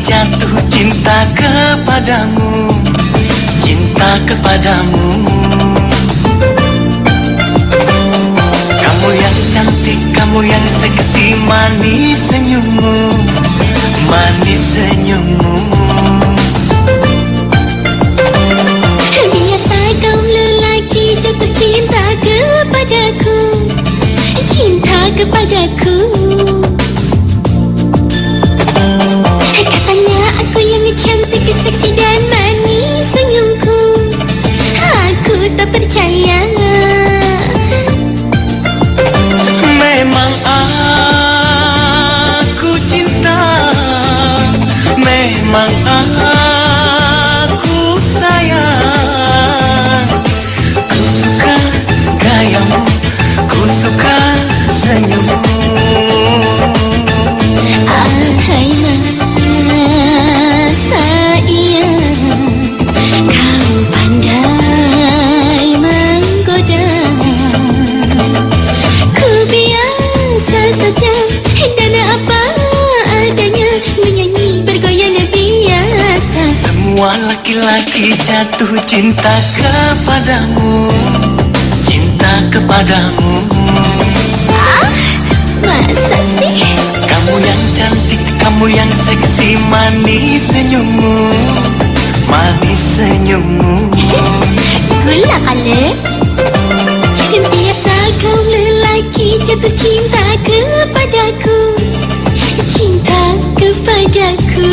jatuh cinta kepadamu, cinta kepadamu. Kamu yang cantik, kamu yang seksi, manis senyummu, manis senyummu. Biasa kaum lelaki jatuh cinta kepadaku, cinta kepadaku. Katanya aku yang cantik, seksi dan manis senyumku. Aku tak percaya. Memang aku cinta, memang aku sayang. Ku suka gayamu, ku suka senyummu. Ahai masa iya, kau pandai menggoda. Ku biasa saja dan apa adanya, menyanyi bergoyang biasa. Semua laki-laki jatuh cinta kepadamu, cinta kepadamu. Masa sih? Kamu yang cantik, kamu yang seksi, manis senyummu, manis senyummu. Gula kali. Biasa kaum lelaki jatuh cinta kepadaku, cinta kepadaku.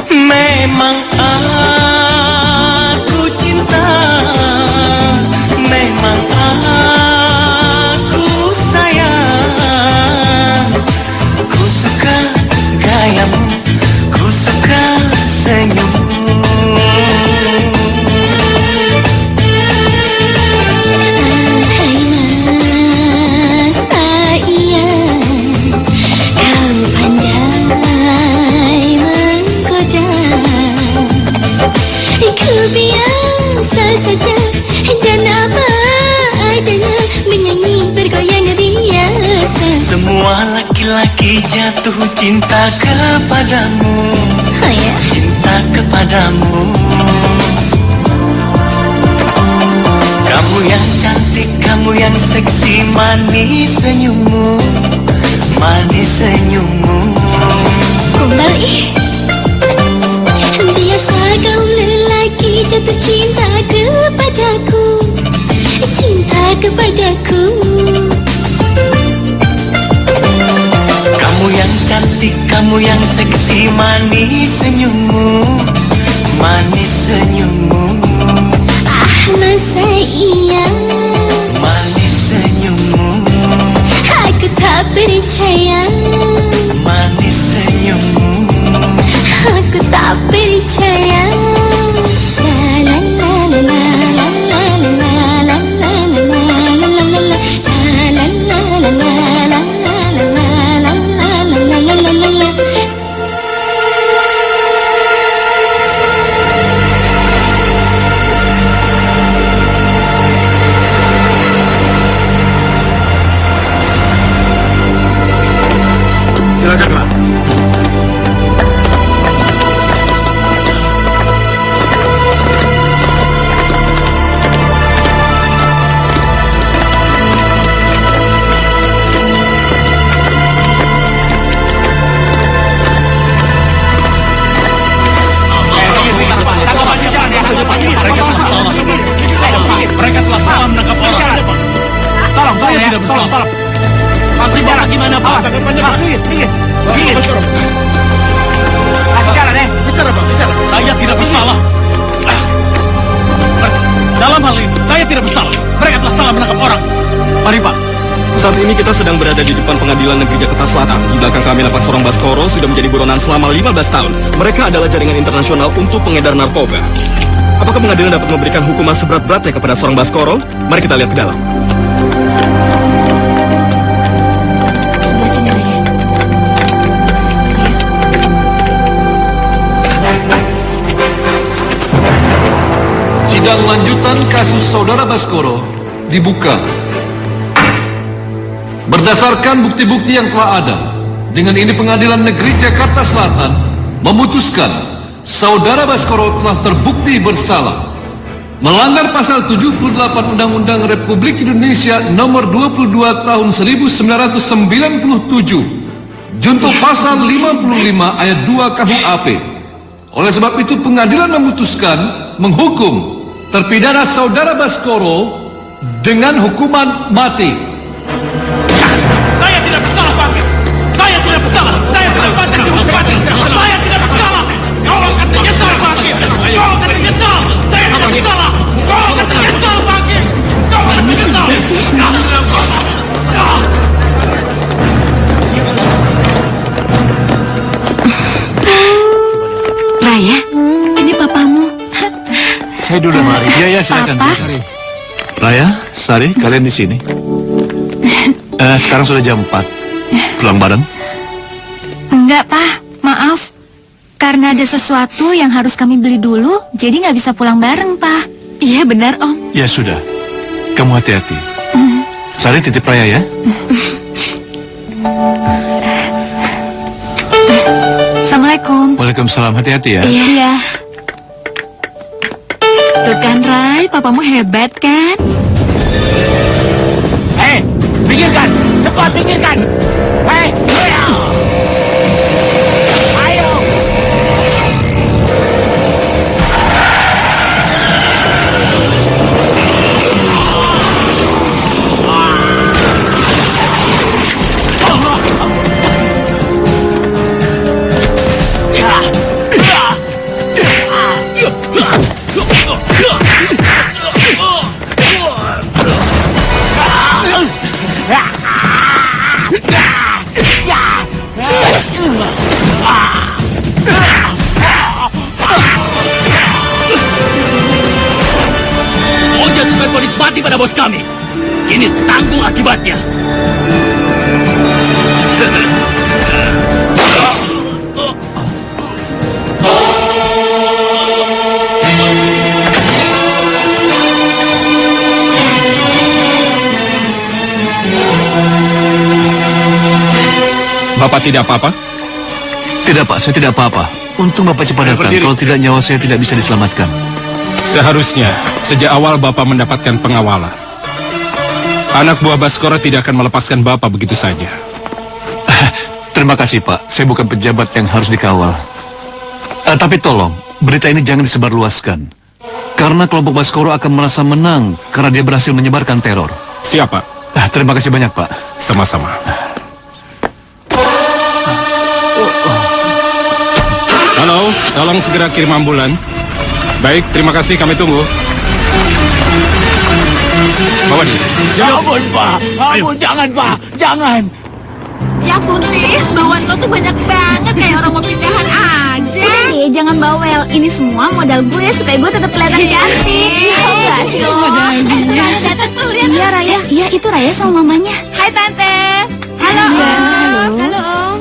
Memang aku cinta, memang aku sayang. Ku suka gayamu, ku suka senyummu. Ahai masa iya, kau pandai menggoda. Ku biasa saja dan apa adanya, menyanyi bergoyang biasa. Semua laki-laki jatuh cinta kepadamu, Oh ya? cinta kepadamu. Kamu yang cantik, kamu yang seksi, manis senyummu, manis senyummu. Kembali. Biasa kaum lelaki jatuh cinta kepadaku, cinta kepadaku. Kamu yang cantik, kamu yang seksi, manis senyummu, manis senyummu. Masa iya, Manis senyummu, aku tak percaya. manis senyummu. Aku tak percaya. La la la la la la la la la la la la la la la. La la la la la la la la la la la la. Silakan, Pak. Mereka telah salah menangkap orang. Tolong, saya tidak bersalah. Kasih jarak gimana, Pak? Minggir. Kasih jarak, deh. Bicara, Pak, bicara. Saya tidak bersalah. Dalam hal ini, saya tidak bersalah. Mereka telah salah menangkap orang. Mari, Pak. Saat ini kita sedang berada di depan Pengadilan Negeri Jakarta Selatan. Di belakang kami 8 seorang Baskoro sudah menjadi buronan selama 15 tahun. Mereka adalah jaringan internasional untuk pengedar narkoba. Apakah pengadilan dapat memberikan hukuman seberat-beratnya kepada seorang Baskoro? Mari kita lihat ke dalam. Sebelah sini, Raya. Ayo. kasus Saudara Baskoro dibuka. Berdasarkan bukti-bukti yang telah ada, dengan ini Pengadilan Negeri Jakarta Selatan memutuskan Saudara Baskoro telah terbukti bersalah melanggar pasal 78 Undang-Undang Republik Indonesia nomor 22 tahun 1997 junto pasal 55 ayat 2 KUHP. Oleh sebab itu pengadilan memutuskan menghukum terpidana Saudara Baskoro dengan hukuman mati. Saya tidak bersalah, Pak. Saya tidak bersalah. Saya tidak pantas dihukum mati. Saya tidak bersalah. Kau akan menyesal, Pak. Kau akan menyesal. Saya tidak bersalah. Kau akan menyesal, Pak. Kau akan menyesal. Raya, ini papamu. Saya dulu mari. Ya silakan. Papa? Raya, Sari, kalian di sini. Sekarang sudah jam 4. Pulang bareng? Enggak, Pak. Maaf. Karena ada sesuatu yang harus kami beli dulu, jadi nggak bisa pulang bareng, Pak. Iya, benar, Om. Ya sudah. Kamu hati-hati. Sari titip Raya ya. Assalamualaikum. Waalaikumsalam, hati-hati ya. Iya. Tuh kan, Rai, papamu hebat kan? Hei, pinggirkan. Cepat pinggirkan. Hei. Ayo. Mau jatuhkan vonis mati pada bos kami. Ini tanggung akibatnya. Bapak tidak apa-apa? Tidak Pak, saya tidak apa-apa. Untung Bapak cepat datang, Berdiri. kalau tidak nyawa saya tidak bisa diselamatkan. Seharusnya, sejak awal Bapak mendapatkan pengawalan. Anak buah Baskoro tidak akan melepaskan Bapak begitu saja. Terima kasih Pak, saya bukan pejabat yang harus dikawal. Tapi tolong, berita ini jangan disebarluaskan. Karena kelompok Baskoro akan merasa menang karena dia berhasil menyebarkan teror. Siapa? Terima kasih banyak Pak. Sama-sama. Halo, tolong segera kirim ambulan. Baik, terima kasih, kami tunggu. Bawa dia. Ampun, Pak. Ampun, jangan, Pak. Jangan. Ya ampun, Sis, bawaan lo tuh banyak banget kayak orang mau pindahan aja. Udah deh, jangan bawel. Ini semua modal gue supaya gue tetap kelihatan cantik. Tahu gak sih lo? Raya datang tuh, lihat. Iya, Raya. Iya, itu Raya sama mamanya. Hai, Tante. Halo, Om. Halo, Om.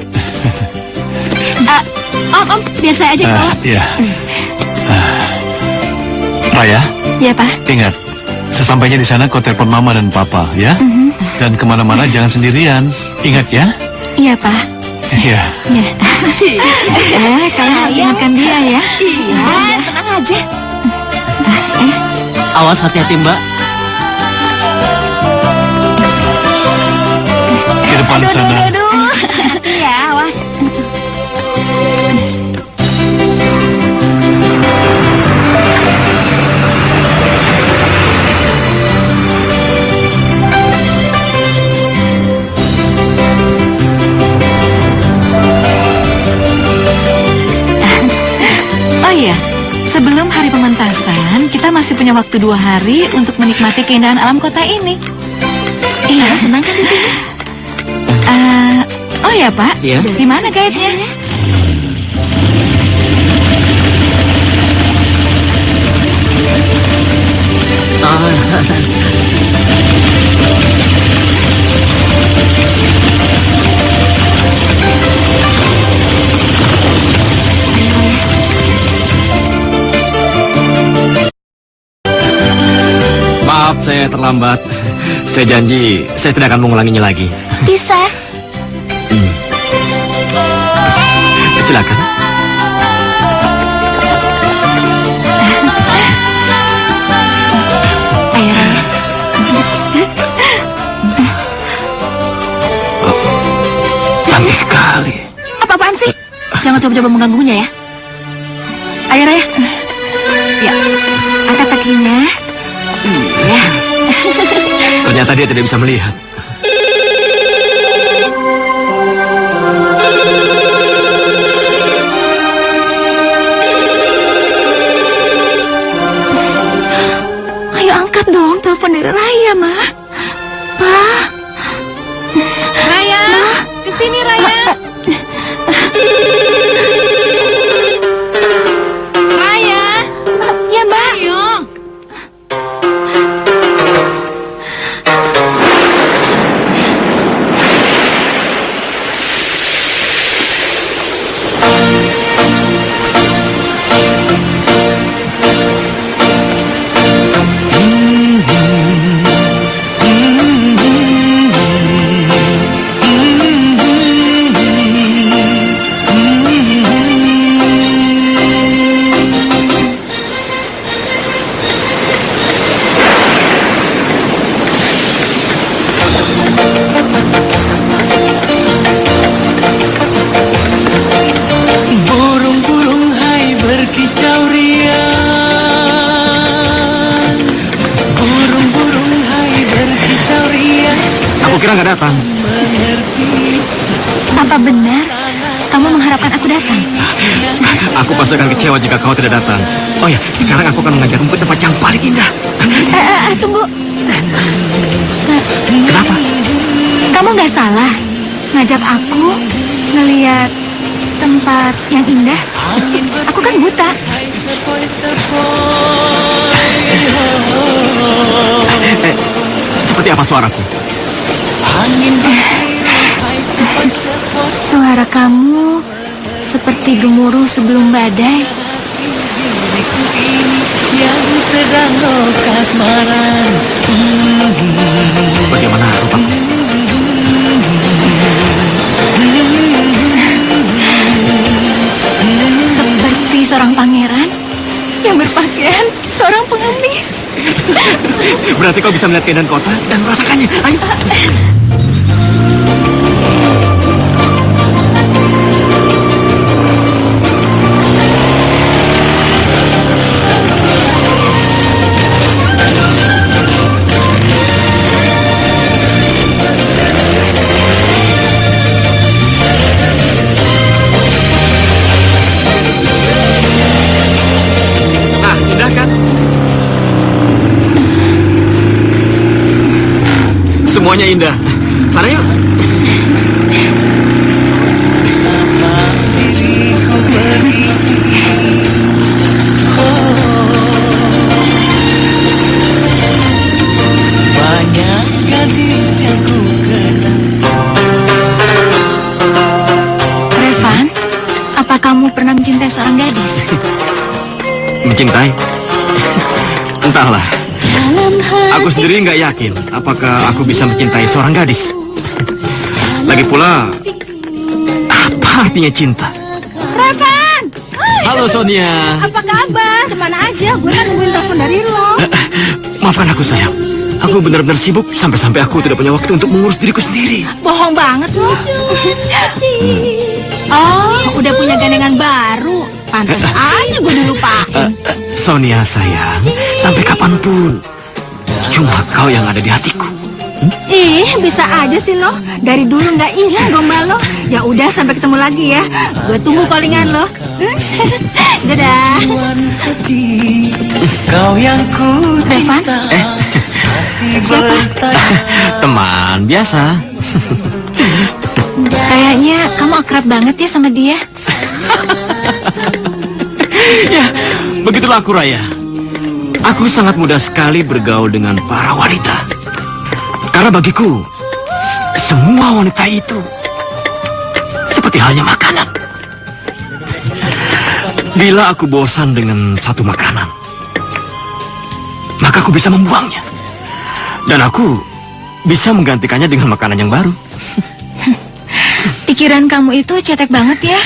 Om, biasa aja kok. Iya. Raya, Iya, Pak. ingat, sesampainya di sana kau telepon Mama dan Papa, ya? Dan kemana-mana jangan sendirian. Ingat ya? Iya, Pak. Iya. Iya. Kalian harus ingatkan dia ya. Iya, tenang aja. Awas hati-hati Mbak. Ke depan sana. Aduh. Iya, awas. Oh iya, sebelum hari pementasan, kita masih punya waktu 2 hari untuk menikmati keindahan alam kota ini. Iya, senang kan di sini? Oh ya Pak, Iya. di mana guide-nya? saya terlambat. Saya janji saya tidak akan mengulanginya lagi. Bisa. Silakan. Ayo Raya. Cantik sekali. Apa-apaan sih? Jangan coba-coba mengganggunya ya. Ayo Raya. Ya, angkat kakinya. Ya. Ternyata dia tidak bisa melihat. Ayo angkat dong telepon dari Raya, Ma. Pa. Raya, ke sini Raya. Raya, Ya, Mbak. ayo. Burung-burung hai berkicau riang. Burung-burung hai berkicau riang. Aku kira nggak datang. Apa benar kamu mengharapkan aku datang? Aku pasti akan kecewa jika kau tidak datang. Oh ya, sekarang aku akan mengajakmu ke tempat yang paling indah. Tunggu. Kenapa? Kamu nggak salah ngajak aku ngeliat tempat yang indah. Aku kan buta. Seperti apa suaraku? Suara kamu seperti gemuruh sebelum badai. Yang sedang kasmaran. Bagaimana rupaku? Seperti seorang pangeran yang berpakaian seorang pengemis. Berarti kau bisa melihat keindahan kota dan merasakannya. Ayo. Nah, indah kan? Semuanya indah. Sana yuk. Banyak gadis yang ku kenal. Revan, apa kamu pernah mencintai seorang gadis? Mencintai? Entahlah. Dalam hati Aku sendiri nggak yakin apakah aku bisa mencintai seorang gadis. Lagi pula, apa artinya cinta? Revan, Halo Sonia. apa kabar? Kemana aja? Gue kan nungguin telepon dari lo. Maafkan aku sayang. Aku benar-benar sibuk sampai-sampai aku tidak punya waktu untuk mengurus diriku sendiri. Bohong banget lo. Oh, udah punya gandengan baru. Pantas aja gue dilupain. Sonia sayang, sampai kapanpun cuma kau yang ada di hatiku. Ih, bisa aja sih lo. Dari dulu nggak hilang gombal lo. Ya udah, sampai ketemu lagi ya. Gue tunggu callingan lo. Dadah. Hati kau yang ku Revan? cinta. Hati Siapa? bertanya. Teman biasa. Kayaknya kamu akrab banget ya sama dia. Ya, begitulah aku Raya. Aku sangat mudah sekali bergaul dengan para wanita. Karena bagiku, semua wanita itu seperti halnya makanan. Bila aku bosan dengan satu makanan, maka aku bisa membuangnya. Dan aku bisa menggantikannya dengan makanan yang baru. Pikiran kamu itu cetek banget ya.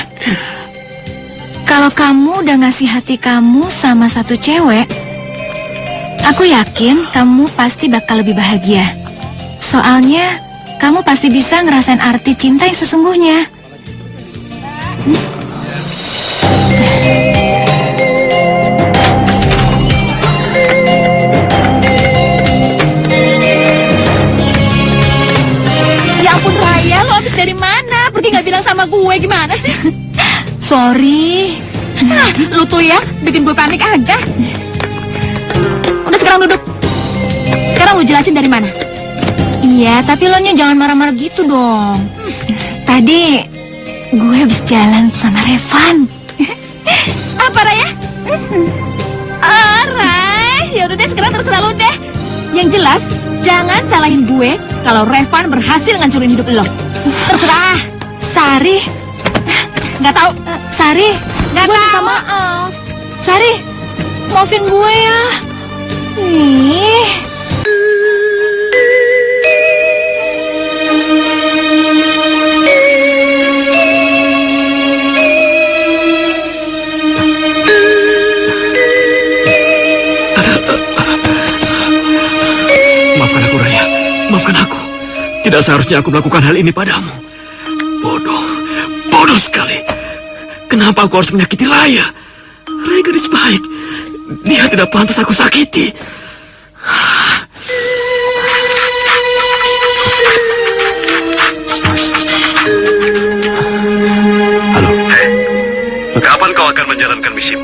Kalau kamu udah ngasih hati kamu sama satu cewek, aku yakin kamu pasti bakal lebih bahagia. Soalnya kamu pasti bisa ngerasain arti cinta yang sesungguhnya. Ya ampun Raya, lo habis dari mana? Pergi nggak bilang sama gue, gimana sih? Sorry. Lu tuh ya, bikin gue panik aja. Udah sekarang duduk. Sekarang lu jelasin dari mana? Iya, tapi lo nya jangan marah-marah gitu dong. Tadi gue habis jalan sama Revan. Apa Raya? Ray, ya udah deh sekarang terserah lu deh. Yang jelas, jangan salahin gue kalau Revan berhasil ngancurin hidup lo. Terserah. Sari, Nggak tahu. Sari, Nggak gue minta tahu. maaf. Sari, maafin gue ya. Nih. Maafkan aku, Raya. Maafkan aku. Tidak seharusnya aku melakukan hal ini padamu. Bodoh. Bodoh sekali. Kenapa aku harus menyakiti Raya? Raya gadis baik. Dia tidak pantas aku sakiti. Halo. Kapan kau akan menjalankan misimu?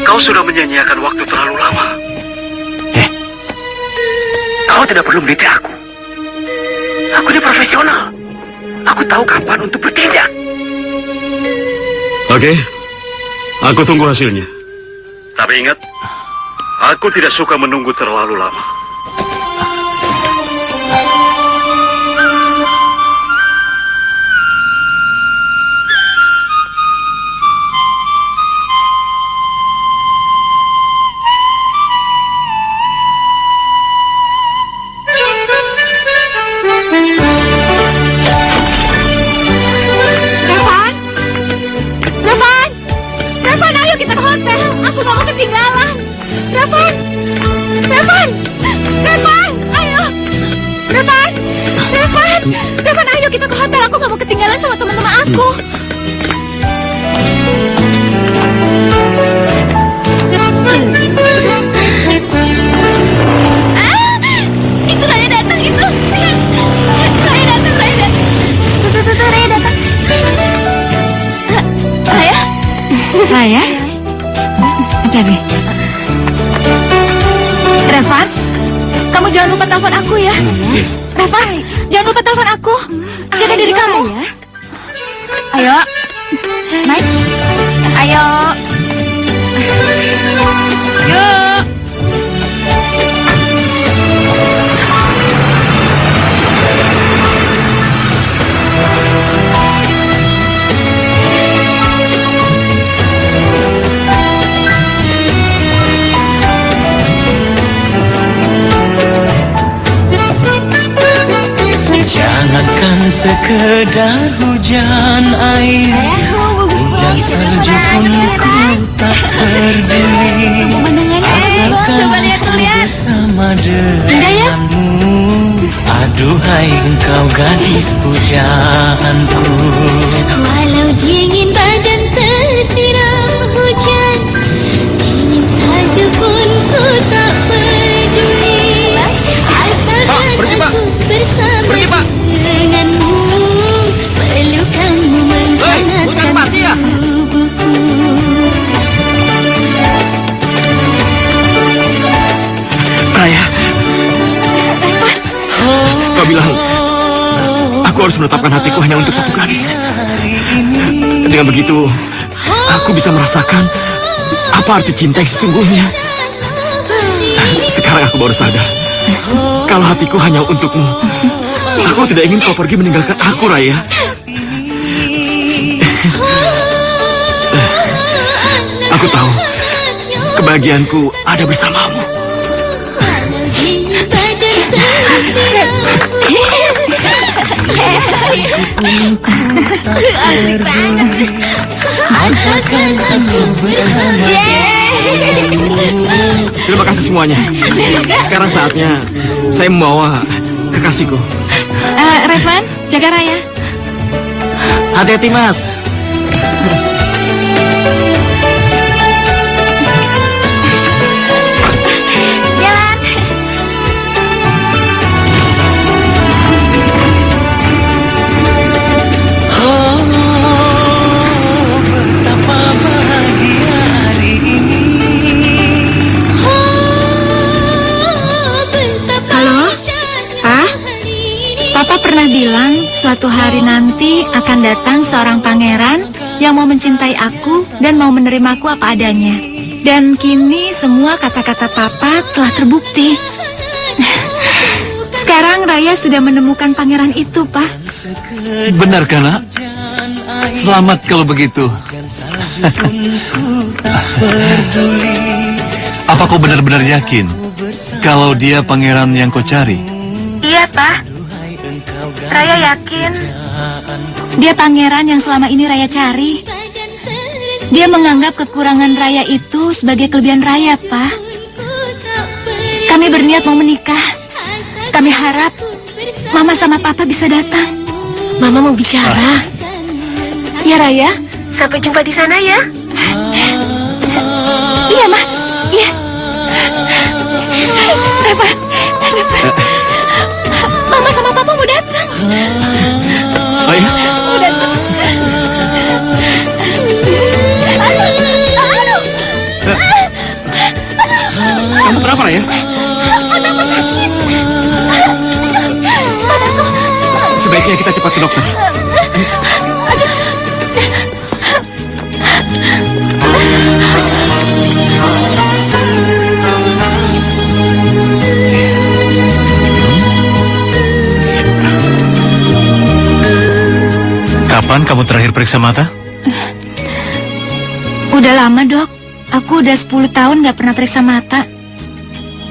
Kau sudah menyia-nyiakan waktu terlalu lama. Kau tidak perlu meneliti aku. Aku ini profesional. Aku tahu kapan untuk bertindak. Oke, aku tunggu hasilnya. Tapi ingat, aku tidak suka menunggu terlalu lama. Revan? Revan? Revan, ayo kita ke hotel. Aku nggak mau ketinggalan. Revan? Revan? Revan? Ayo. Revan? Revan? Revan, ayo kita ke hotel. Aku nggak mau ketinggalan sama teman-teman aku. Ah, itu Raya datang itu. Lihat. Raya datang, Raya datang. Tuh, Raya datang. Raya? Raya? Hati-hati. Revan, kamu jangan lupa telepon aku ya. Revan, jangan lupa telepon aku. Jaga diri kamu. Ayo. Naik. Ayo. Yuk. Jangankan sekedar hujan air, hujan salju pun ku tak peduli. Asalkan Coba lihat tuh, aku lihat. bersama denganmu. Aduhai engkau gadis pujaanku. Walau dingin badan tersiram hujan, dingin salju pun ku tak peduli. Asalkan pergi, Pak. aku bersama Pergi, Pak. denganmu, pelukanmu menghangatkan pasti ya? tubuhku. Raya, kau bilang aku harus menetapkan hatiku hanya untuk satu gadis. Dengan begitu, aku bisa merasakan apa arti cinta yang sesungguhnya. Sekarang aku baru sadar, kalau hatiku hanya untukmu. Aku tidak ingin kau pergi meninggalkan aku, Raya. Aku tahu kebahagiaanku ada bersamamu. Walau dingin badan Asik banget. Asalkan aku bersama. Terima kasih semuanya. Sekarang saatnya saya membawa kekasihku. Revan, jaga Raya. Hati-hati, Mas. Jalan. Oh, betapa bahagia hari ini. Halo, Pak? Papa pernah bilang suatu hari nanti akan datang seorang pangeran yang mau mencintai aku dan mau menerimaku apa adanya. Dan kini semua kata-kata Papa telah terbukti. Sekarang Raya sudah menemukan pangeran itu, Pak. Benarkah, nak? Selamat kalau begitu. Apa kau benar-benar yakin kalau dia pangeran yang kau cari? Iya, Pak. Raya yakin dia pangeran yang selama ini Raya cari. Dia menganggap kekurangan Raya itu sebagai kelebihan Raya, Pak. Kami berniat mau menikah. Kami harap Mama sama Papa bisa datang. Mama mau bicara. Ya, Raya. Sampai jumpa di sana ya. Iya, Ma. Iya. Revan. Mama sama Papa mau datang. Oh ya? Mau datang. Aduh. Kamu kenapa, ya? Mataku sakit. Mataku. Sebaiknya kita cepat ke dokter. Kapan kamu terakhir periksa mata? Udah lama, Dok. Aku udah 10 tahun gak pernah periksa mata.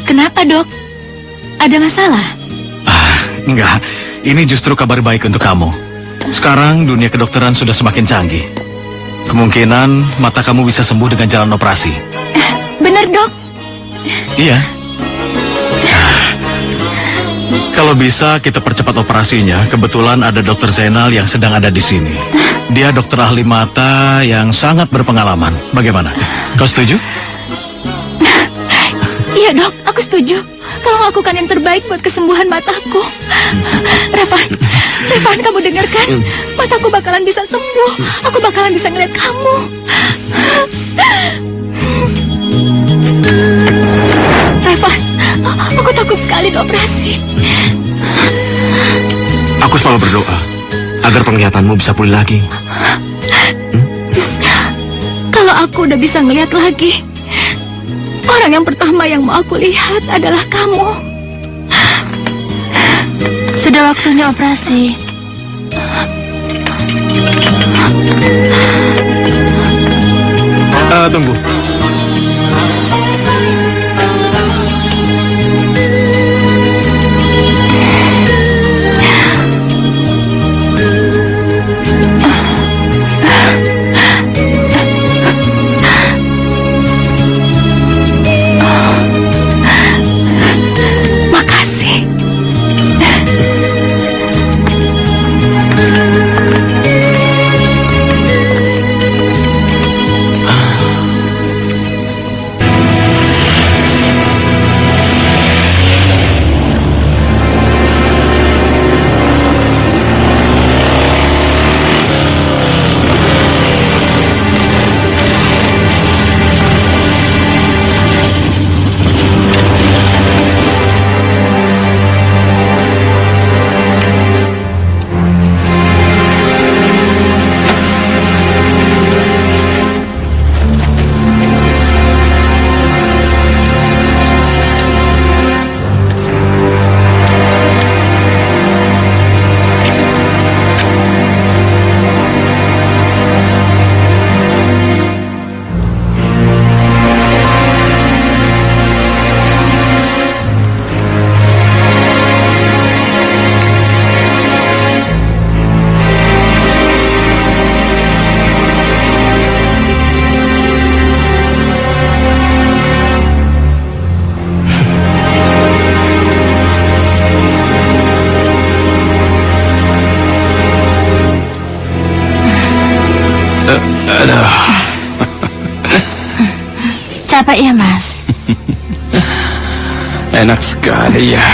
Kenapa, Dok? Ada masalah? Enggak, ini justru kabar baik untuk kamu. Sekarang dunia kedokteran sudah semakin canggih. Kemungkinan mata kamu bisa sembuh dengan jalan operasi. Bener, Dok. Iya. Kalau bisa kita percepat operasinya. Kebetulan ada Dokter Zainal yang sedang ada di sini. Dia dokter ahli mata yang sangat berpengalaman. Bagaimana? Kau setuju? Iya, Dok. Aku setuju. Tolong lakukan yang terbaik buat kesembuhan mataku. Revan, kamu dengarkan? Mataku bakalan bisa sembuh. Aku bakalan bisa ngeliat kamu. Revan, aku takut sekali dioperasi. Aku selalu berdoa agar penglihatanmu bisa pulih lagi. Kalau aku udah bisa ngeliat lagi, orang yang pertama yang mau aku lihat adalah kamu. Sudah waktunya operasi. Tunggu. Makasih. Capek ya, Mas? Enak sekali ya.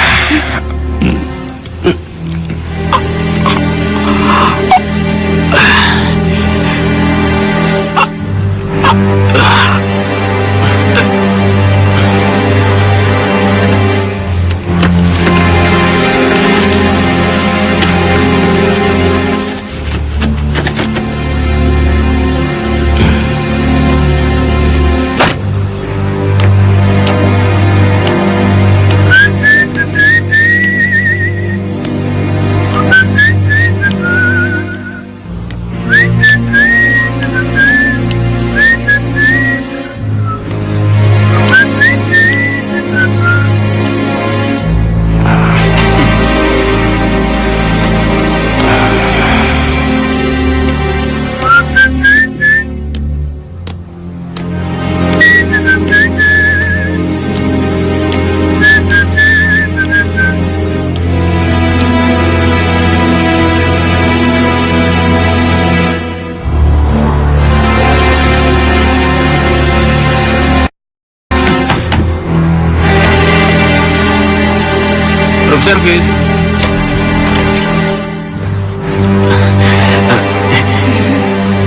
Room service.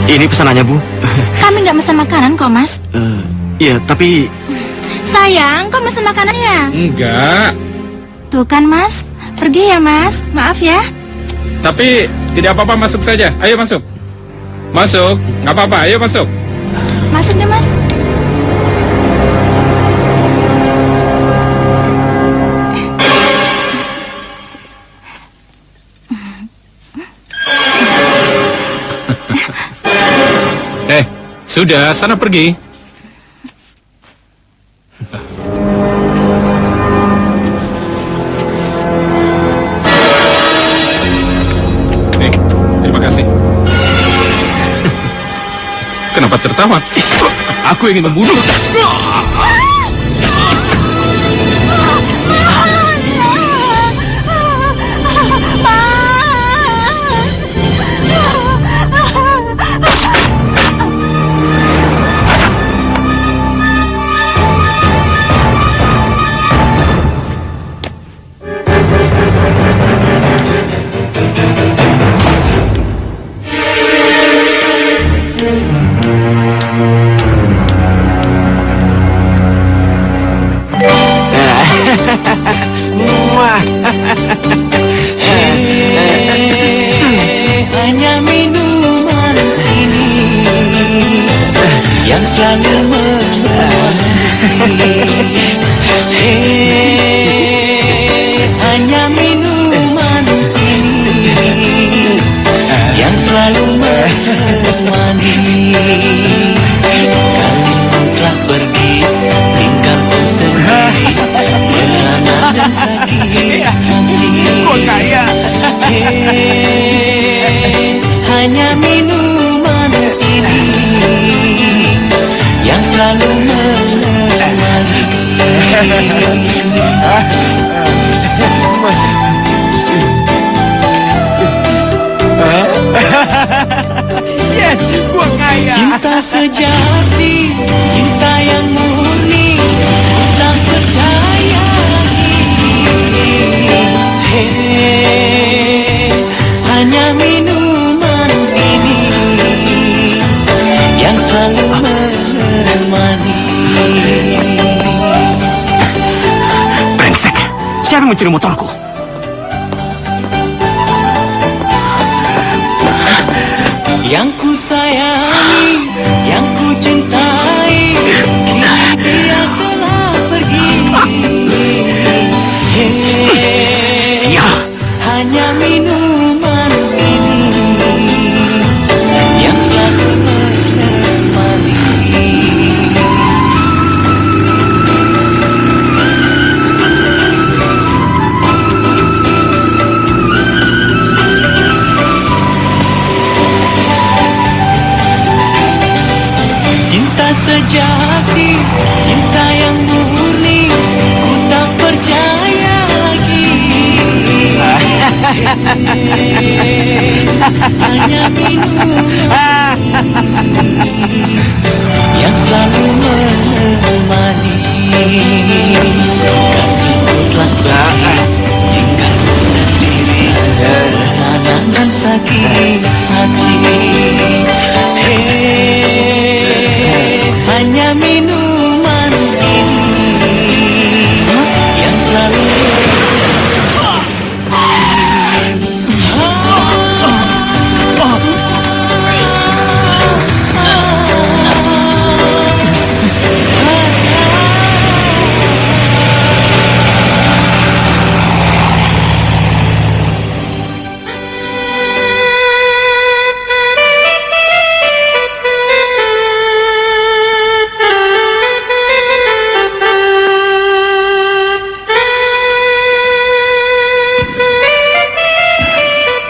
Ini pesanannya, Bu. Kami nggak pesan makanan kok, Mas. Ya, tapi Sayang, kok pesan makanannya? Enggak. Tuh kan, Mas. Pergi ya, Mas. Maaf ya. Tapi tidak apa-apa, masuk saja. Ayo masuk. Masuk. Nggak apa-apa. Ayo masuk. Masuk deh, Mas. Sudah, sana pergi. Terima kasih. Kenapa tertawa? aku ingin membunuh. Hanya minuman ini yang selalu menemani. Hanya minuman ini yang selalu menemani. Kasihmu telah pergi, tinggalku sendiri, merana dan sakit hati. Hanya minuman ini yang selalu menemani. Yes, gua kaya. Cinta sejati, cinta yang murni, ku tak percaya. Hanya minuman ini yang selalu menemani. Brengsek. Siapa yang mencuri motorku? Yang ku sayangi, yang ku cintai, kini dia telah pergi. Sial. Hanya minuman ini yang selalu menemani. Cinta akan sakit hati. Hanya minuman ini yang selalu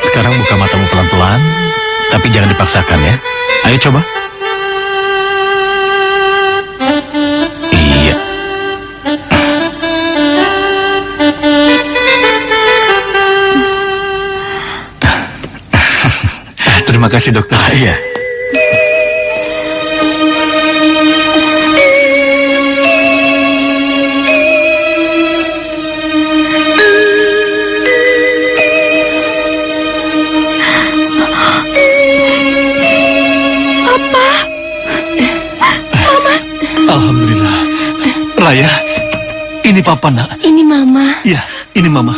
Sekarang buka matamu pelan-pelan, tapi jangan dipaksakan ya. Ayo coba. Iya. Terima kasih dokter. Iya. Alhamdulillah. Raya, ini papa nak. Ini mama. Iya, ini mama.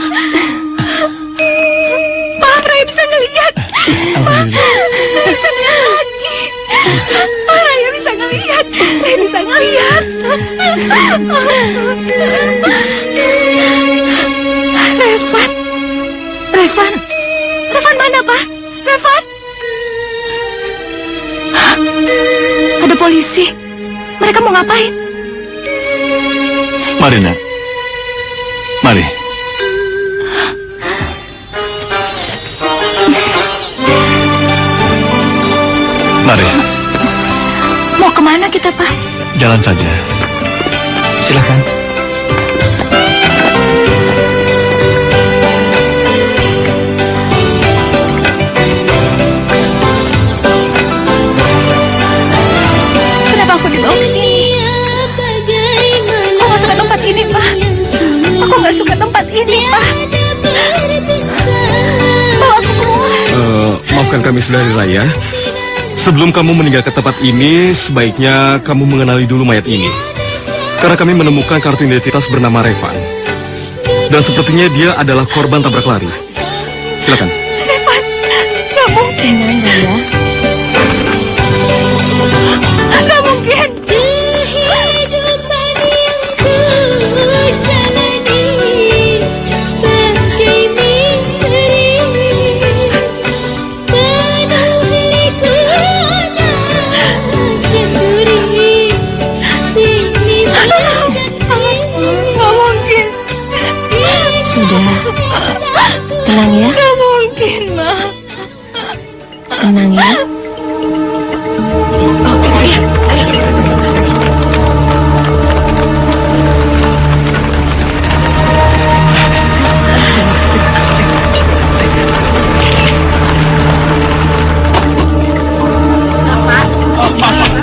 Pak, Raya bisa ngelihat. Alhamdulillah. Bisa ngelihat lagi. Pak, Raya bisa ngelihat. Raya bisa ngelihat. Revan. Revan. Revan mana, Pak? Revan. Hah? Ada polisi. Mereka mau ngapain? Mari nak. Mari. Mari, Mau kemana kita, Pak? jalan saja. silakan. Kenapa aku dibawa ke sini? Aku nggak suka tempat ini, Pak. Aku nggak suka tempat ini, Pak. Bawa aku keluar. Maafkan kami saudari Raya. Sebelum kamu meninggalkan tempat ini, sebaiknya kamu mengenali dulu mayat ini. Karena kami menemukan kartu identitas bernama Revan. Dan sepertinya dia adalah korban tabrak lari. Silakan. Revan, nggak mungkin. Tenang, Raya. Nggak mungkin. Kehidupan yang ku jalani bagai misteri, penuh likuna cemburi, sini dan Nggak mungkin. Sudah, tenang ya, Nggak mungkin, Ma. tenang ya. Oh, itu dia. Ayo.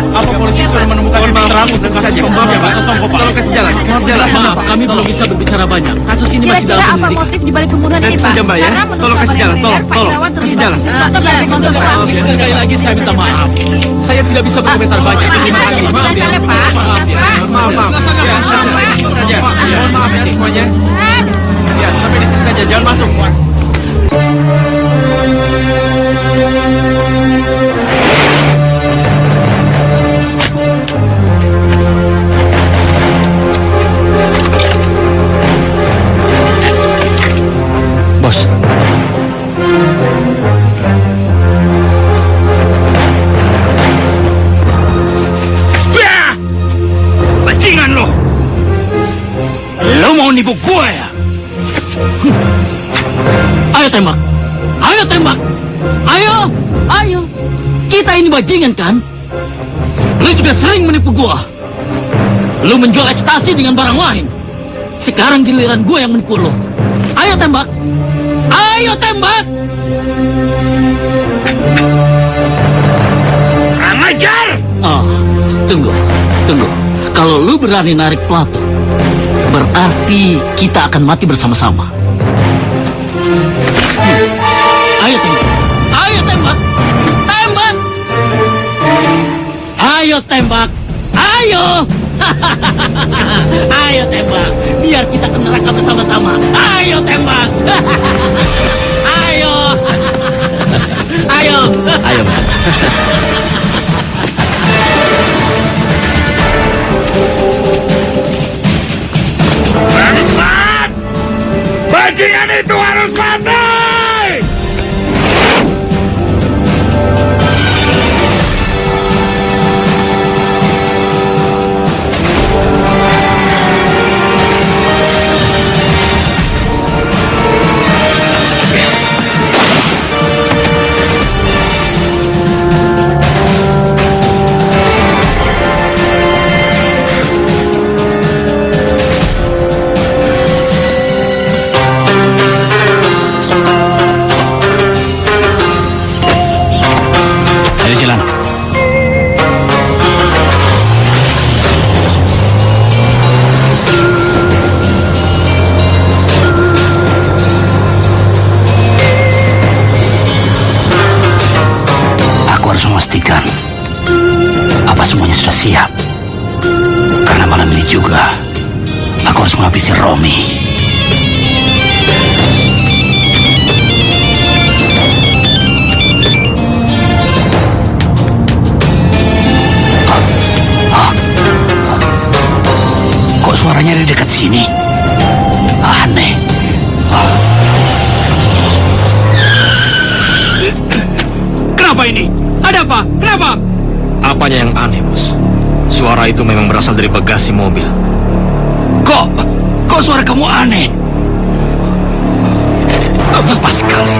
Apa polisi sudah menemukan titik terang dan kasus pembunuhan yang Pak? Tolong kasih jalan. Maaf, kami belum bisa berbicara banyak. Kasus ini masih Kira-kira dalam apa penyelidikan. motif dibalik pembunuhan ini, Pak? saja, Mbak, ya. Karena menurut Tolong kasih kabar jalan, yang tolong, beredar, Pak tolong. Irawan Kasih terlibat jalan. kasus foto dan Maaf, Pak. sekali lagi saya minta maaf. Saya tidak bisa berkomentar banyak. Terima kasih. Maaf ya. Penjelasannya, Pak. Maaf ya. Maaf. Ya, sampai di sini saja. Mohon maaf ya semuanya. Ya, sampai di sini saja. Jangan masuk. Bos, Bajingan lo! Lo mau nipu gue ya? Ayo tembak. Ayo tembak. Ayo. Ayo. Kita ini bajingan kan? Lu juga sering menipu gua. Lu menjual ekstasi dengan barang lain. Sekarang giliran gua yang menipu lu. Ayo tembak. Ayo tembak. Kurang ajar! Oh, tunggu. Tunggu. Kalau lu berani narik Plato, berarti kita akan mati bersama-sama. Ayo tembak. Ayo tembak. Ayo. Ayo tembak. Biar kita ke neraka bersama-sama. Ayo tembak. Ayo. Ayo. Ayo. Bangsat! Bajingan itu harus mati! Ayo jalan. Aku harus memastikan apa semuanya sudah siap. Karena malam ini juga aku harus menghabisi Romi. Kok suaranya dari dekat sini? Aneh. Kenapa ini? Ada apa? Kenapa? Apanya yang aneh, Bos? Suara itu memang berasal dari bagasi mobil. Kok suara kamu aneh? Pas sekali.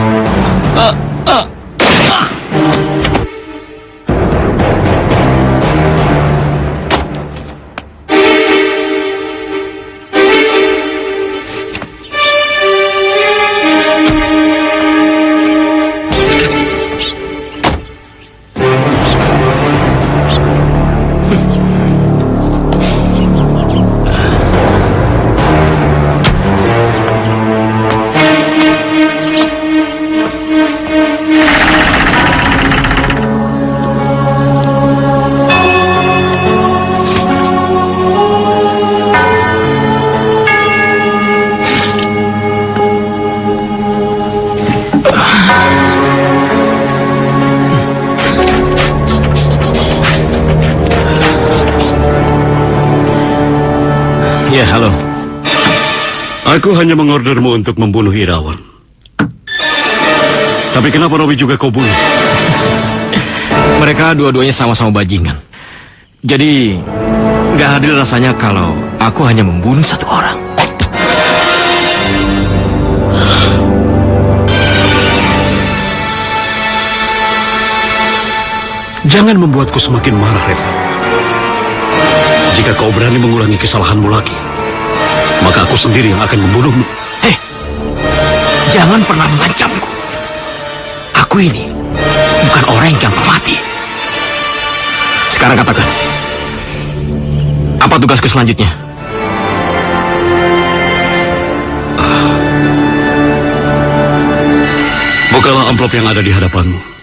Ya, halo. Aku hanya mengordermu untuk membunuh Irawan. Tapi kenapa Robi juga kau bunuh? Mereka dua-duanya sama-sama bajingan. Jadi, nggak adil rasanya kalau aku hanya membunuh satu orang. Jangan membuatku semakin marah, Revan. Jika kau berani mengulangi kesalahanmu lagi, maka aku sendiri yang akan membunuhmu. Jangan pernah mengancamku. Aku ini bukan orang yang gampang mati. Sekarang katakan, apa tugasku selanjutnya? Bukalah amplop yang ada di hadapanmu.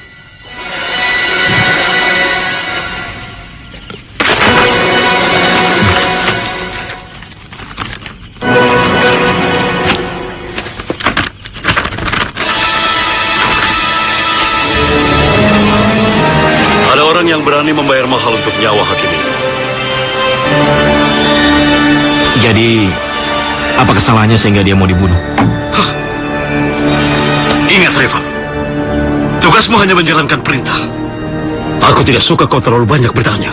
Ada orang yang berani membayar mahal untuk nyawa hakim ini. Jadi, apa kesalahannya sehingga dia mau dibunuh? Ingat, Revan. Tugasmu hanya menjalankan perintah. Aku tidak suka kau terlalu banyak bertanya.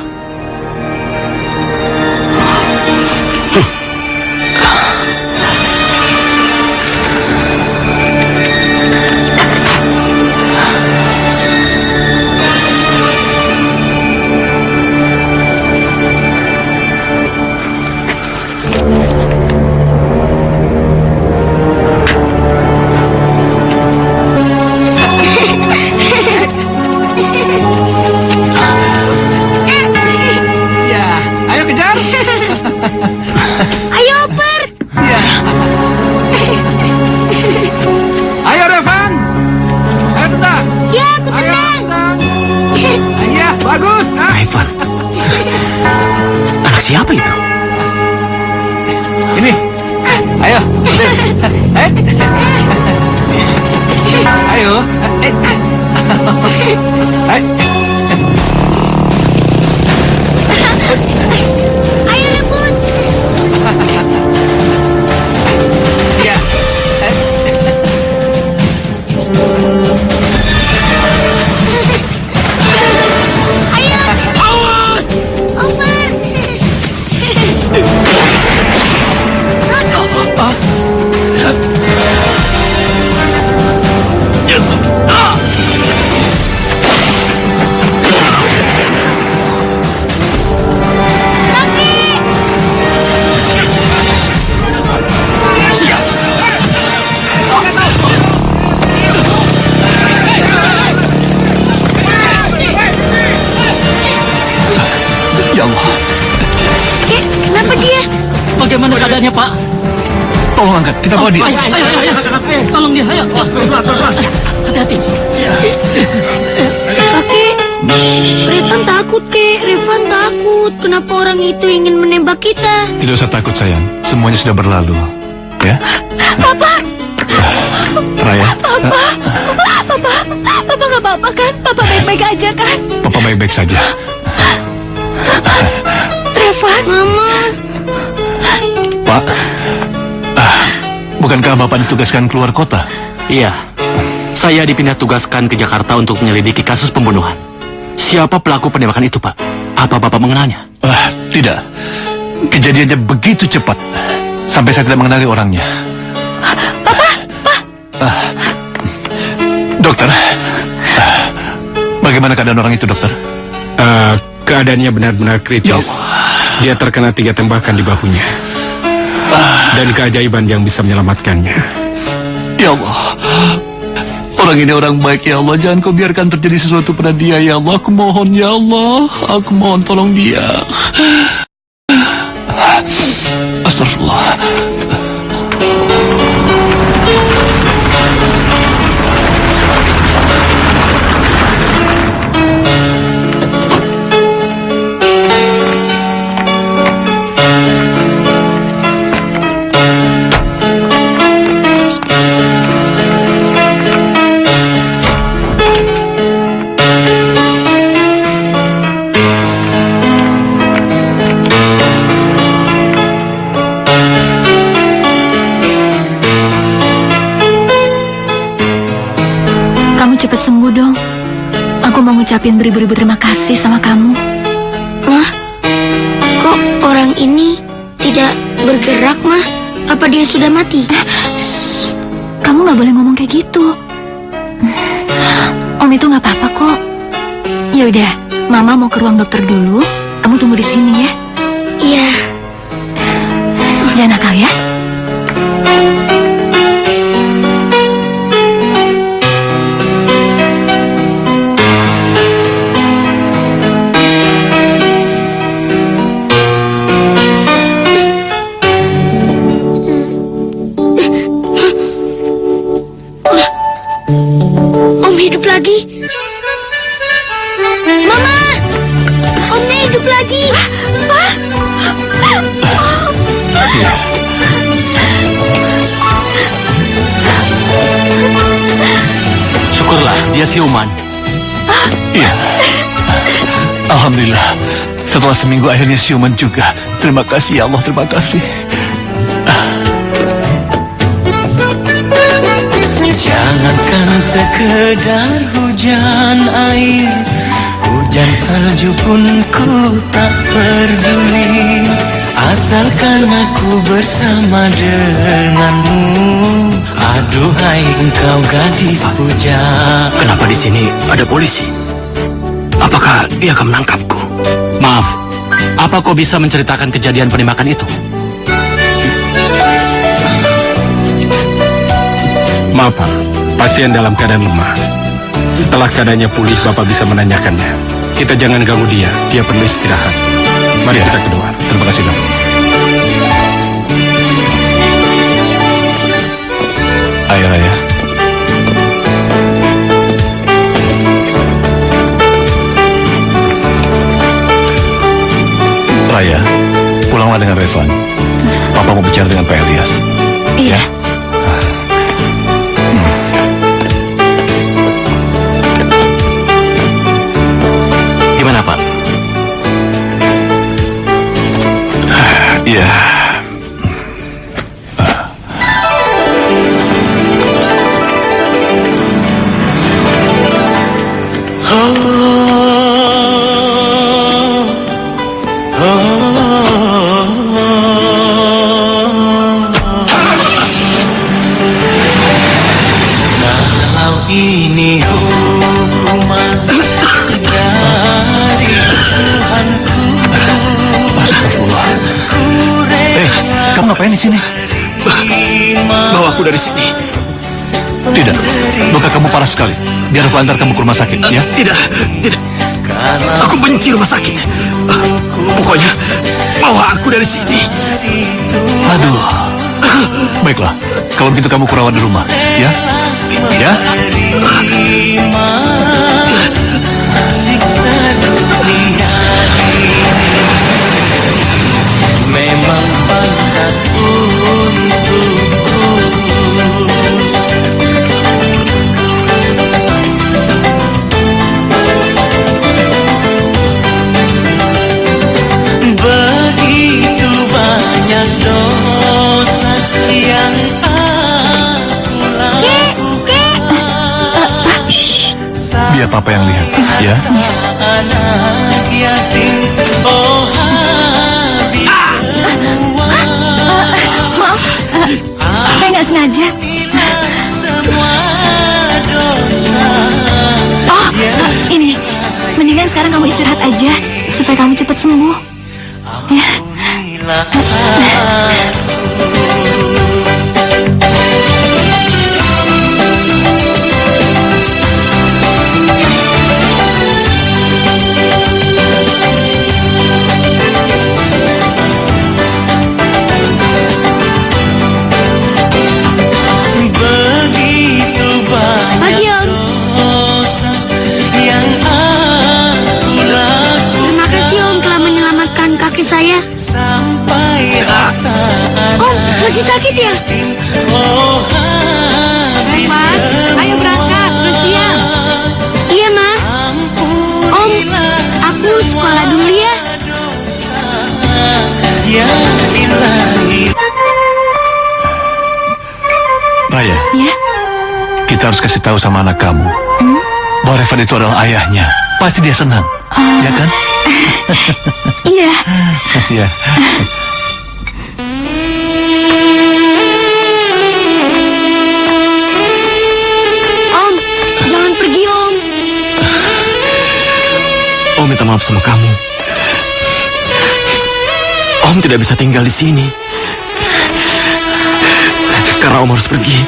Siapa itu? Ini. Ayo. Ayo. Ayo rebut. Ya. Ayo. Awas. Open. Ya Allah. Kek, kenapa dia? Bagaimana keadaannya, Pak? Tolong angkat. Kita bawa dia. Ayo. Tolong dia, ayo. Hati-hati. Kakek, Revan takut, Kek. Revan takut. Kenapa orang itu ingin menembak kita? Tidak usah takut sayang, semuanya sudah berlalu. Ya? Papa, Raya, Papa nggak apa-apa kan? Papa baik-baik aja kan? Papa baik-baik saja. Revan, Mama. Pak, bukankah Bapak ditugaskan keluar kota? Iya. Saya dipindah tugaskan ke Jakarta untuk menyelidiki kasus pembunuhan. Siapa pelaku penembakan itu, Pak? Apa Bapak mengenalnya? Tidak. Kejadiannya begitu cepat. Sampai saya tidak mengenali orangnya. Dokter, bagaimana keadaan orang itu, dokter? Keadaannya benar-benar kritis. Dia terkena 3 tembakan di bahunya. Dan keajaiban yang bisa menyelamatkannya. Ya Allah, orang ini orang baik ya Allah. Jangan kau biarkan terjadi sesuatu pada dia ya Allah. Aku mohon ya Allah. Aku mohon tolong dia. Astagfirullah. cepet sembuh dong. Aku mau ngucapin beribu-ribu terima kasih sama kamu. Mah, kok orang ini tidak bergerak, Mah? Apa dia sudah mati? Shh, kamu nggak boleh ngomong kayak gitu. Om itu nggak apa-apa kok. Yaudah, Mama mau ke ruang dokter dulu. Kamu tunggu di sini ya. Iya. Jangan nakal ya. Om hidup lagi. Mama! Omnya hidup lagi. Syukurlah, dia siuman. Iya. Alhamdulillah. Setelah seminggu akhirnya siuman juga. Terima kasih ya Allah, terima kasih. Jangankan sekedar hujan air, hujan salju pun ku tak peduli, asalkan aku bersama denganmu. Aduhai engkau gadis pujaan. Kenapa di sini ada polisi? Apakah dia akan menangkapku? Maaf, apa kau bisa menceritakan kejadian penembakan itu? Maaf Pak, pasien dalam keadaan lemah. Setelah keadaannya pulih, Bapak bisa menanyakannya. Kita jangan ganggu dia perlu istirahat. Mari kita keluar. Terima kasih dok. Ayo Raya. Raya, Pulanglah dengan Revan. Papa mau bicara dengan Pak Elias. Iya. Ya? Gimana, Pak? Iya. Kalau ini hukuman dari Tuhanku, Astagfirullah. Kamu ngapain di sini? Bawa aku dari sini. Tidak. Luka kamu parah sekali. Biar aku antar kamu ke rumah sakit, ya? Tidak. Aku benci rumah sakit. Pokoknya, bawa aku dari sini. Aduh. Baiklah. Kalau begitu kamu kurawat di rumah, ya? Ya? terima siksa dunia ini memang pantas untukku. Begitu banyak dosa yang aku lakukan. Biar papa yang lihat, ya? Anak yatim, oh habis Maaf, saya nggak sengaja. semua dosa. Oh, ini. Mendingan sekarang kamu istirahat aja supaya kamu cepat sembuh. Ya. Ampunilah begitu Pagi, banyak Om. dosa yang aku lakukan. Terima kasih Om telah menyelamatkan kaki saya. Sampai harta Om, masih sakit ya? oh habis ayo berangkat, udah siang. Iya, Ma. Om, aku sekolah dulu ya. dosa yang ilahi. Raya, Ya, kita harus kasih tahu sama anak kamu bahwa Revan itu adalah ayahnya. Pasti dia senang, ya kan? iya. Ya. Om, jangan pergi Om. Om minta maaf sama kamu. Om tidak bisa tinggal di sini. Karena Om harus pergi.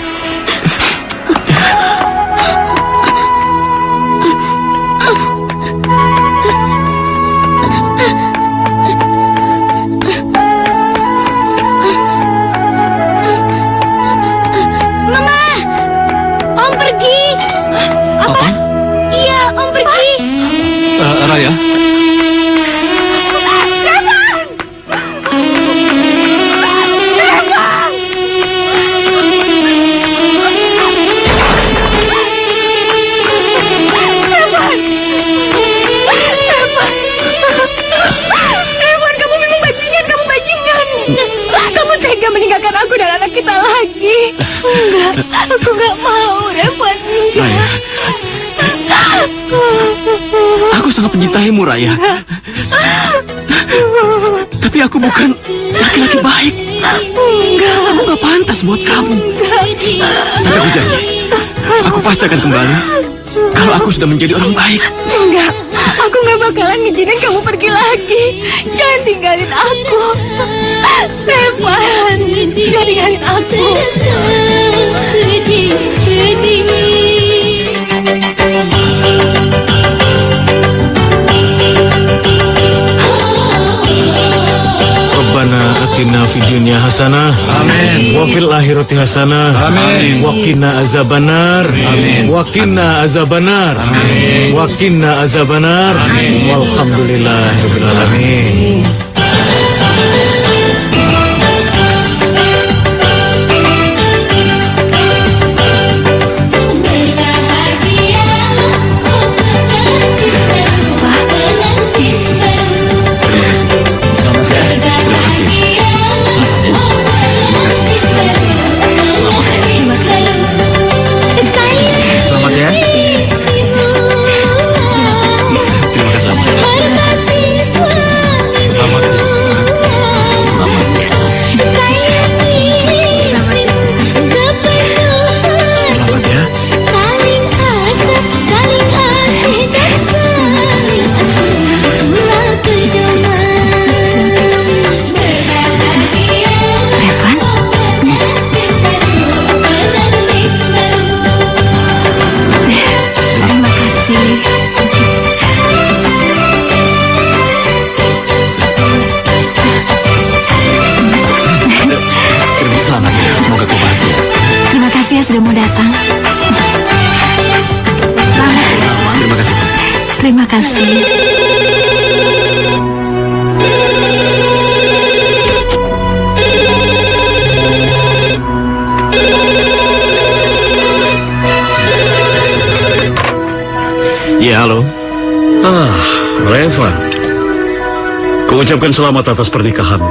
Mama, Om pergi. Apa? Iya, Om pergi. Raya, Revan, kamu memang bajingan, kamu bajingan. Kamu tega meninggalkan aku dan anak kita lagi. Enggak, aku nggak mau, Revan. Raya, aku sangat mencintaimu, Raya. Tapi aku bukan laki-laki baik. Enggak, Aku gak pantas buat kamu. Tapi aku janji, aku pasti akan kembali kalau aku sudah menjadi orang baik. enggak. Aku nggak bakalan ngizinin kamu pergi lagi. Jangan tinggalin aku. Revan, jangan tinggalin aku. Rabbana atina fid dunya hasanah. Amin. Wa fil akhirati hasanah. Amin. Wa qina azabannar. Amin. Wa qina azabannar. Amin. Wa qina azabannar. Amin. Walhamdulillahirabbil alamin. Terima kasih. Ya, halo. Revan. Kuucapkan selamat atas pernikahanmu.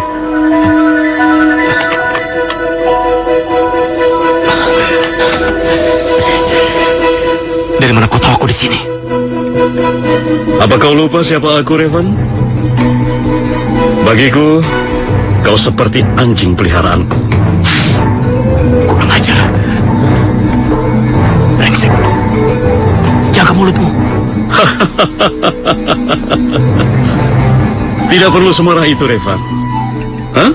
Dari mana kau tahu aku di sini? Apa kau lupa siapa aku, Revan? Bagiku, kau seperti anjing peliharaanku. Kurang ajar. Brengsek. Jaga mulutmu. Tidak perlu semarah itu, Revan. Hah?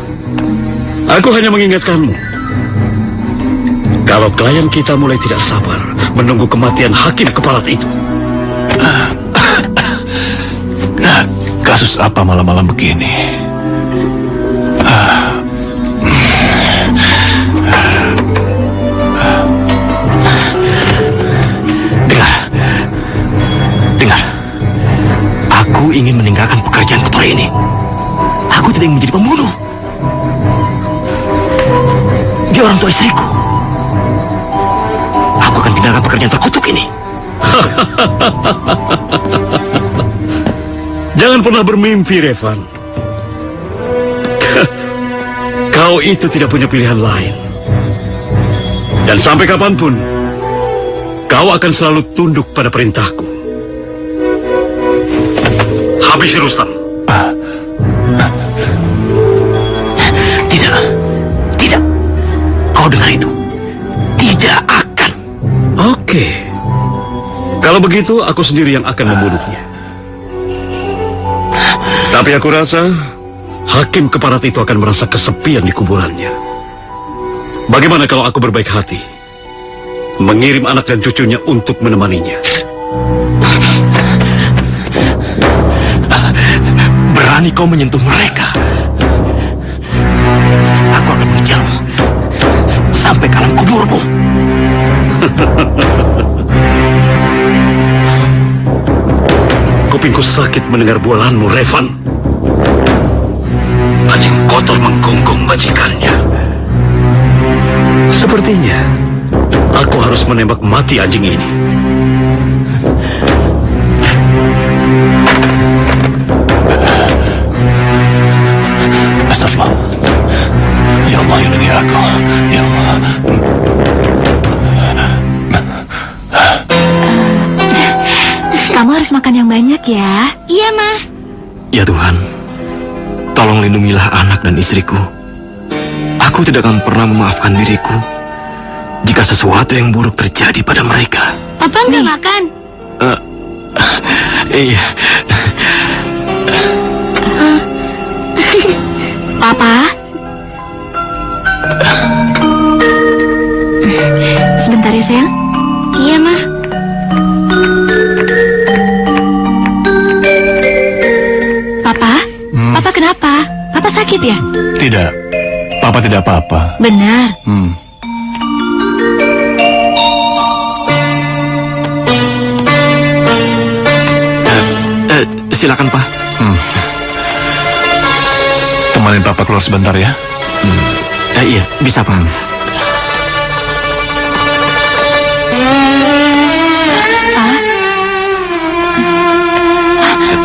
Aku hanya mengingatkanmu. Kalau klien kita mulai tidak sabar menunggu kematian hakim keparat itu. Kasus apa malam-malam begini? Dengar. Aku ingin meninggalkan pekerjaan kotor ini. Aku tidak ingin menjadi pembunuh. Dia orang tua istriku. Aku akan tinggalkan pekerjaan terkutuk ini. Jangan pernah bermimpi, Revan. Kau itu tidak punya pilihan lain. Dan sampai kapanpun, kau akan selalu tunduk pada perintahku. Habisi Rustam. Tidak. Tidak. Kau dengar itu? Tidak akan. Oke. Kalau begitu, aku sendiri yang akan membunuhnya. Tapi aku rasa hakim keparat itu akan merasa kesepian di kuburannya. Bagaimana kalau aku berbaik hati mengirim anak dan cucunya untuk menemaninya? Berani kau menyentuh mereka? Aku akan mengejarmu sampai ke alam kuburmu. Kupingku sakit mendengar bualanmu, Revan. Anjing kotor menggonggong majikannya. Sepertinya aku harus menembak mati anjing ini. Astagfirullah. Ya Allah, lindungi aku. Ya Allah. Kamu harus makan yang banyak ya. Iya, Ma. Ya Tuhan, tolong lindungilah anak dan istriku. Aku tidak akan pernah memaafkan diriku jika sesuatu yang buruk terjadi pada mereka. Papa nggak makan. Iya. Papa? Sebentar ya, sayang. Iya, Ma. Papa? Papa kenapa? Papa sakit ya? Tidak. Papa tidak apa-apa. Benar. Silakan, Pak. Temanin Papa keluar sebentar ya. Iya, bisa, Pak.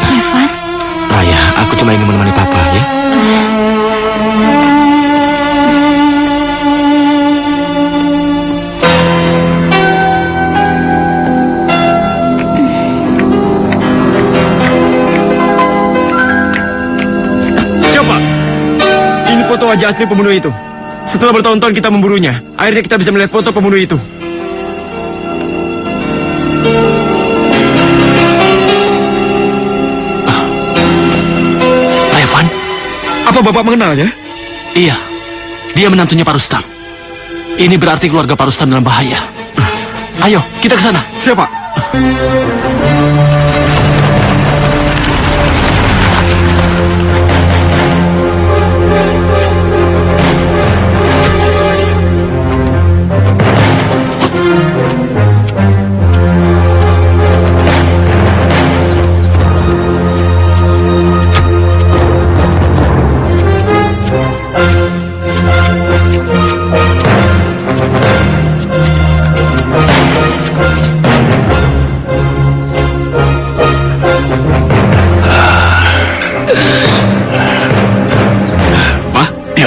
Revan? Raya, aku cuma ingin menemani Papa, ya. Siapa? Ini foto wajah asli pembunuh itu. Setelah bertahun-tahun kita memburunya, akhirnya kita bisa melihat foto pembunuh itu. Revan? Apa Bapak mengenalnya? Iya. Dia menantunya Pak Rustam. Ini berarti keluarga Pak Rustam dalam bahaya. Ayo, kita ke sana. Siapa?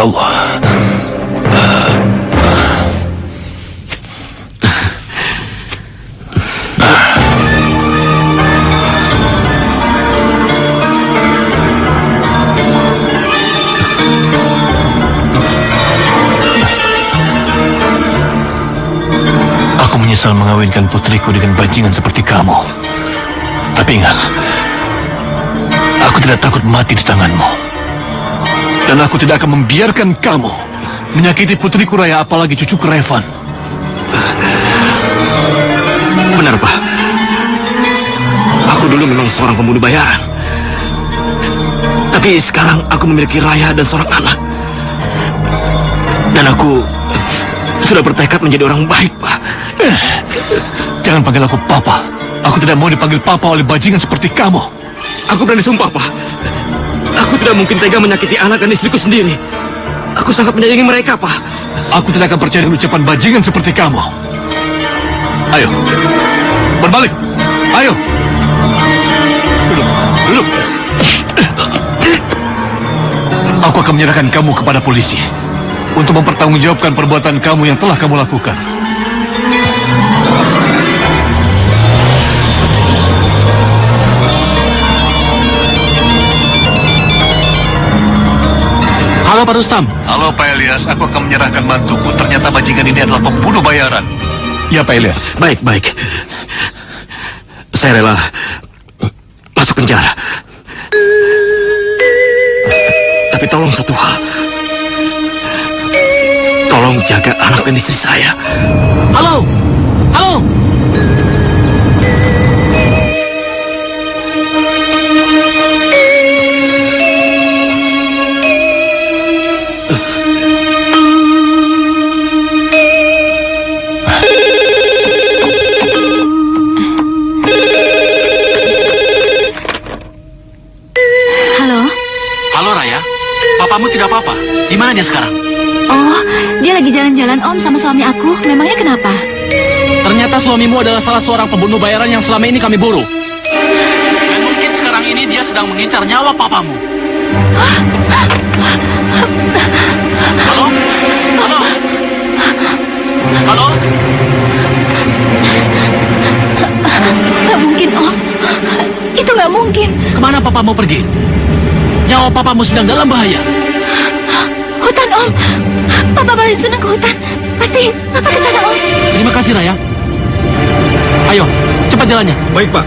Allah. Aku menyesal mengawinkan putriku dengan bajingan seperti kamu. Tapi ingat, aku tidak takut mati di tanganmu. Dan aku tidak akan membiarkan kamu menyakiti putriku Raya, apalagi cucuku Revan. Benar, Pak. Aku dulu memang seorang pembunuh bayaran. Tapi sekarang aku memiliki Raya dan seorang anak. Dan aku sudah bertekad menjadi orang baik, Pak. Jangan panggil aku Papa. Aku tidak mau dipanggil Papa oleh bajingan seperti kamu. Aku berani sumpah, Pak. Aku tidak mungkin tega menyakiti anak dan istriku sendiri. Aku sangat menyayangi mereka, Pak. Aku tidak akan percaya dengan ucapan bajingan seperti kamu. Ayo, berbalik. Ayo. Duduk, duduk. Aku akan menyerahkan kamu kepada polisi untuk mempertanggungjawabkan perbuatan kamu yang telah kamu lakukan. Halo Pak Rustam. Halo Pak Elias, aku akan menyerahkan mantuku. Ternyata bajingan ini adalah pembunuh bayaran. Ya Pak Elias. Baik, baik. Saya rela masuk penjara. Tapi tolong satu hal. Tolong jaga anak dan istri saya. Halo. Halo. Halo Raya, papamu tidak apa-apa. Di mana dia sekarang? Oh, dia lagi jalan-jalan Om sama suami aku. Memangnya kenapa? Ternyata suamimu adalah salah seorang pembunuh bayaran yang selama ini kami buru. Dan mungkin sekarang ini dia sedang mengincar nyawa papamu. Halo? Halo? Halo? Gak mungkin Om. Itu gak mungkin. Kemana papamu pergi? Nyawa papamu sedang dalam bahaya. Hutan Om. Papa paling senang ke hutan. Pasti Papa ke sana Om. Terima kasih Raya. Ayo, cepat jalannya. Baik, Pak.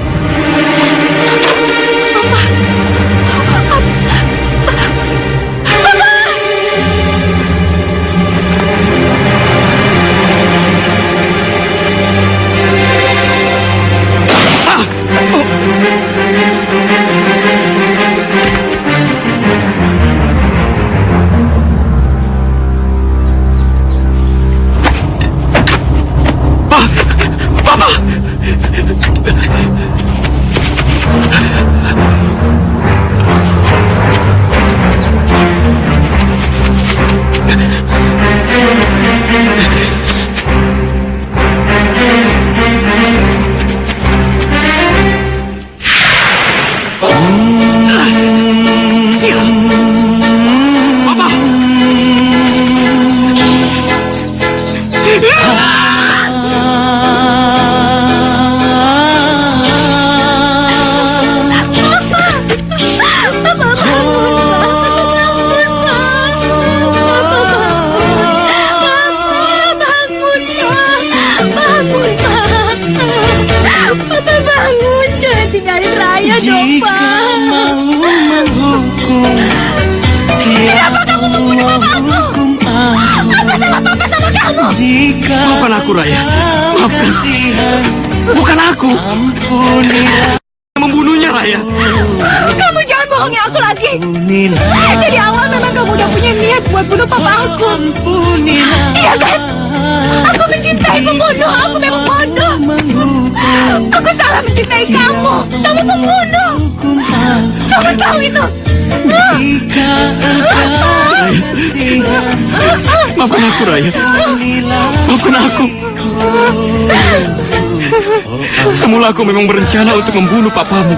Maafkan aku, Raya. Maafkan. Bukan aku. Membunuhnya, Raya. Kamu jangan bohongi aku lagi. Dari awal memang kamu udah punya niat buat bunuh papa aku. Iya kan? Aku mencintai pembunuh. Aku memang bodoh. Aku salah mencintai kamu. Kamu pembunuh. Kamu tahu itu? Maafkan aku, Raya. Maafkan aku. Semula aku memang berencana untuk membunuh papamu.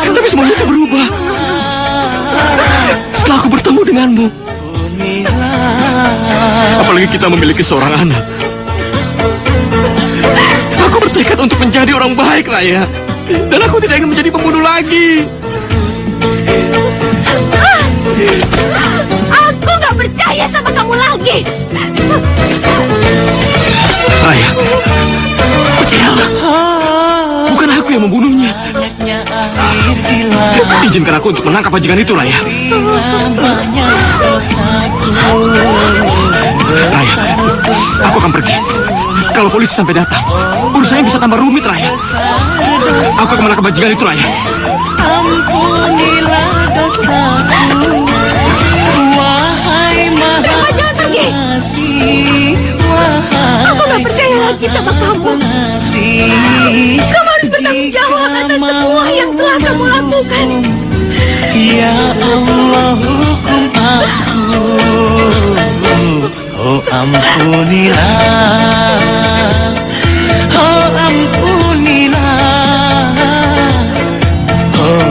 Tapi semuanya itu berubah. setelah aku bertemu denganmu. Apalagi kita memiliki seorang anak. Aku bertekad untuk menjadi orang baik, Raya. Dan aku tidak ingin menjadi pembunuh lagi. Aku gak percaya sama kamu lagi. Raya, percayalah. Bukan aku yang membunuhnya. Izinkan aku untuk menangkap bajingan itu, Raya. Raya, aku akan pergi. Kalau polisi sampai datang, urusannya bisa tambah rumit, Raya. Aku akan menangkap bajingan itu, Raya. Ampunilah dosaku, wahai Maha Reva, jangan pergi. Aku gak percaya lagi sama kamu. Kamu harus bertanggung jawab atas semua yang telah kamu lakukan. Ya Allah, hukum aku. Oh ampunilah, oh ampunilah, oh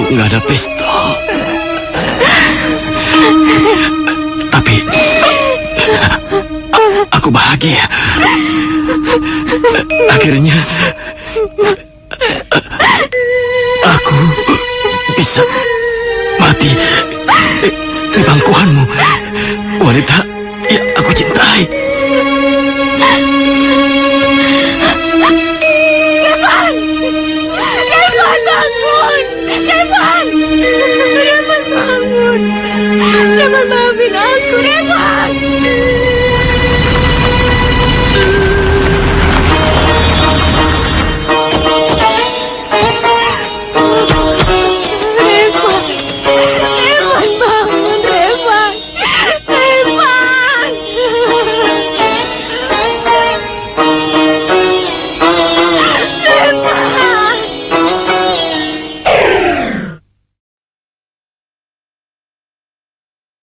nggak ada pistol. Tapi aku bahagia. Akhirnya aku bisa mati di pangkuanmu, wanita